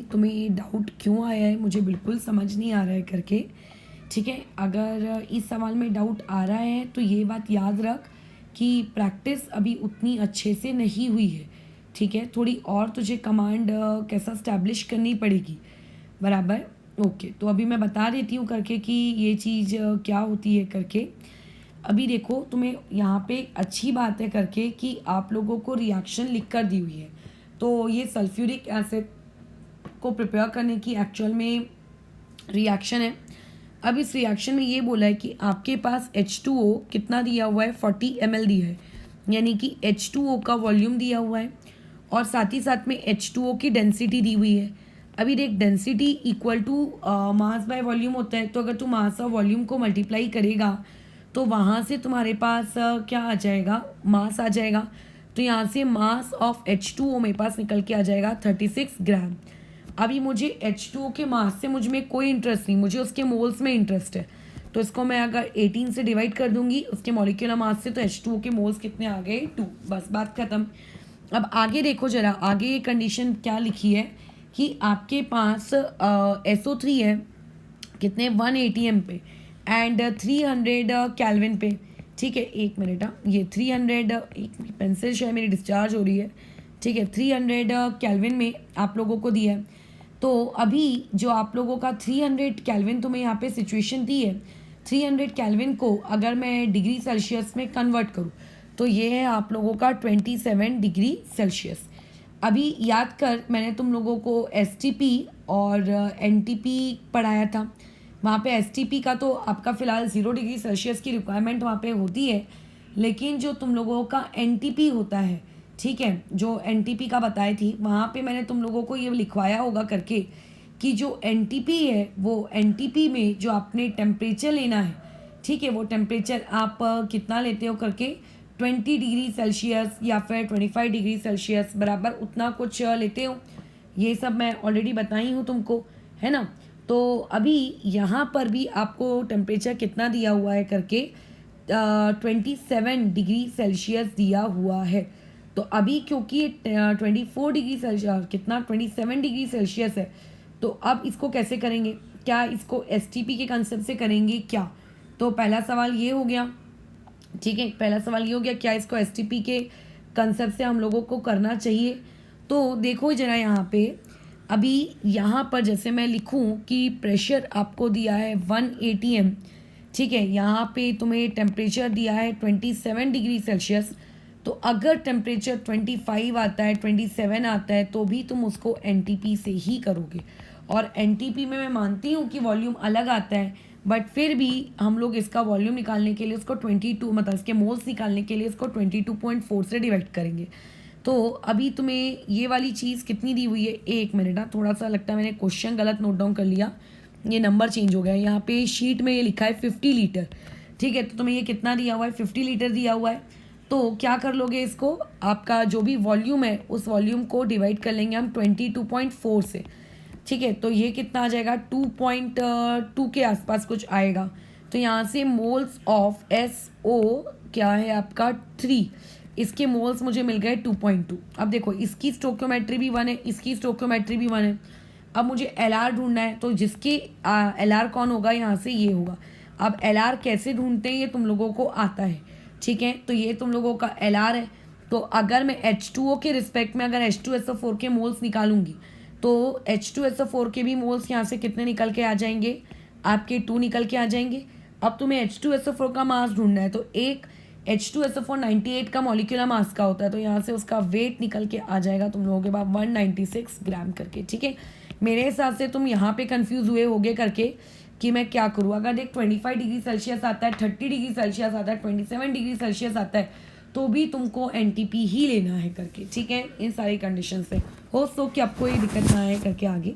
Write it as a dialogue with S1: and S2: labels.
S1: तुम्हें ये डाउट क्यों आया है मुझे बिल्कुल समझ नहीं आ रहा है करके। ठीक है, अगर इस सवाल में डाउट आ रहा है तो ये बात याद रख कि प्रैक्टिस अभी उतनी अच्छे से नहीं हुई है। ठीक है, थोड़ी और तुझे कमांड कैसा स्टैब्लिश करनी पड़ेगी, बराबर। ओके, तो अभी मैं बता देती हूँ करके कि ये चीज़ क्या होती है करके। अभी देखो, तुम्हें यहाँ पे अच्छी बात है करके कि आप लोगों को रिएक्शन लिख कर दी हुई है। तो ये सल्फ्यूरिक एसिड को प्रिपेयर करने की एक्चुअल में रिएक्शन है। अब इस रिएक्शन में ये बोला है कि आपके पास H2O कितना दिया हुआ है, 40 ml दिया है, यानी कि H2O का वॉल्यूम दिया हुआ है और साथ ही साथ में H2O की डेंसिटी दी हुई है। अभी देख, density equal to mass by volume होता है, तो अगर तू मास और वॉल्यूम को मल्टीप्लाई करेगा तो वहाँ से तुम्हारे पास क्या आ जाएगा, मास आ जाएगा। तो यहाँ से मास ऑफ H2O मेरे पास निकल के आ जाएगा 36 ग्राम। अभी मुझे H2O के मास से मुझ में कोई इंटरेस्ट नहीं, मुझे उसके मोल्स में इंटरेस्ट है। तो इसको मैं अगर 18 से डिवाइड कर दूंगी उसके मॉलिक्यूलर मास से, तो H2O के मोल्स कितने आ गए, 2। बस बात खत्म। अब आगे देखो जरा, आगे ये कंडीशन क्या लिखी है कि आपके पास SO3 है कितने, 180 एम पे एंड 300 कैल्विन पे। ठीक है, एक मिनट, ये 300, एक पेंसिल शायद मेरी डिस्चार्ज हो रही है। ठीक है, 300 कैल्विन में आप लोगों को दिया है। तो अभी जो आप लोगों का 300 कैल्विन तुम्हें यहाँ पे सिचुएशन दी है, 300 कैल्विन को अगर मैं डिग्री सेल्सियस में कन्वर्ट करूँ तो ये है आप लोगों का 27 डिग्री सेल्सियस। अभी याद कर, मैंने तुम लोगों को STP और NTP पढ़ाया था। वहाँ पे STP का तो आपका फ़िलहाल 0 डिग्री सेल्सियस की रिक्वायरमेंट वहाँ पे होती है, लेकिन जो तुम लोगों का NTP होता है, ठीक है, जो NTP का बताई थी वहाँ पे मैंने तुम लोगों को ये लिखवाया होगा करके कि जो NTP है वो NTP में जो आपने टेम्परेचर लेना है, ठीक है, वो टेम्परेचर आप कितना लेते हो करके 20 डिग्री सेल्सियस या फिर 25 डिग्री सेल्सियस, बराबर उतना कुछ लेते हो। ये सब मैं ऑलरेडी बताई हूँ तुमको, है ना। तो अभी यहाँ पर भी आपको टेम्परेचर कितना दिया हुआ है करके 27 डिग्री सेल्सियस दिया हुआ है। तो अभी क्योंकि 24 डिग्री सेल्सियस, कितना 27 डिग्री सेल्सियस है, तो अब इसको कैसे करेंगे, क्या इसको STP के कंसेप्ट से करेंगे क्या। तो पहला सवाल ये हो गया, ठीक है, पहला सवाल ये हो गया क्या इसको STP के कंसेप्ट से हम लोगों को करना चाहिए। तो देखो जरा यहाँ पे, अभी यहाँ पर जैसे मैं लिखूँ कि प्रेशर आपको दिया है 180 m, ठीक है, यहाँ पे तुम्हें टेम्परेचर दिया है 27 डिग्री सेल्सियस। तो अगर टेम्परेचर 25 आता है, 27 आता है, तो भी तुम उसको NTP से ही करोगे। और NTP में मैं मानती हूँ कि वॉल्यूम अलग आता है, बट फिर भी हम लोग इसका वॉल्यूम निकालने के लिए उसको 22, मतलब इसके मोल्स निकालने के लिए इसको 22.4 से डिवाइड करेंगे। तो अभी तुम्हें ये वाली चीज़ कितनी दी हुई है, एक मिनट, थोड़ा सा लगता है मैंने क्वेश्चन गलत नोट डाउन कर लिया, ये नंबर चेंज हो गया। यहाँ पे शीट में ये लिखा है 50 लीटर, ठीक है, तो तुम्हें ये कितना दिया हुआ है, 50 लीटर दिया हुआ है। तो क्या कर लोगे, इसको आपका जो भी वॉल्यूम है उस वॉल्यूम को डिवाइड कर लेंगे हम 22.4 से। ठीक है, तो ये कितना आ जाएगा, 2.2 के आसपास कुछ आएगा। तो यहाँ से मोल्स ऑफ SO क्या है आपका 3, इसके मोल्स मुझे मिल गए 2.2। अब देखो, इसकी स्टोकियोमेट्री भी 1 है, इसकी स्टोकियोमेट्री भी 1 है। अब मुझे LR ढूंढना है, तो जिसके LR कौन होगा, यहाँ से ये होगा। अब LR कैसे ढूंढते हैं ये तुम लोगों को आता है, ठीक है, तो ये तुम लोगों का LR है। तो अगर मैं H2O के रिस्पेक्ट में अगर H2SO4 के मोल्स निकालूंगी तो H2SO4 के भी मोल्स यहाँ से कितने निकल के आ जाएंगे, आपके 2 निकल के आ जाएंगे। अब तुम्हें H2SO4 का मास ढूंढना है, तो एक H2SO4 98 का मॉलिक्यूलर मास का होता है, तो यहाँ से उसका वेट निकल के आ जाएगा तुम लोगों के पास 196 ग्राम करके। ठीक है, मेरे हिसाब से तुम यहाँ पे कंफ्यूज हुए होगे करके कि मैं क्या करूँ। अगर देख 25 डिग्री सेल्सियस आता है, 30 डिग्री सेल्सियस आता है, 27 डिग्री सेल्सियस आता है, तो भी तुमको NTP ही लेना है करके। ठीक है, इन सारी कंडीशन से हो सो कि आपको ये दिक्कत ना आए करके आगे।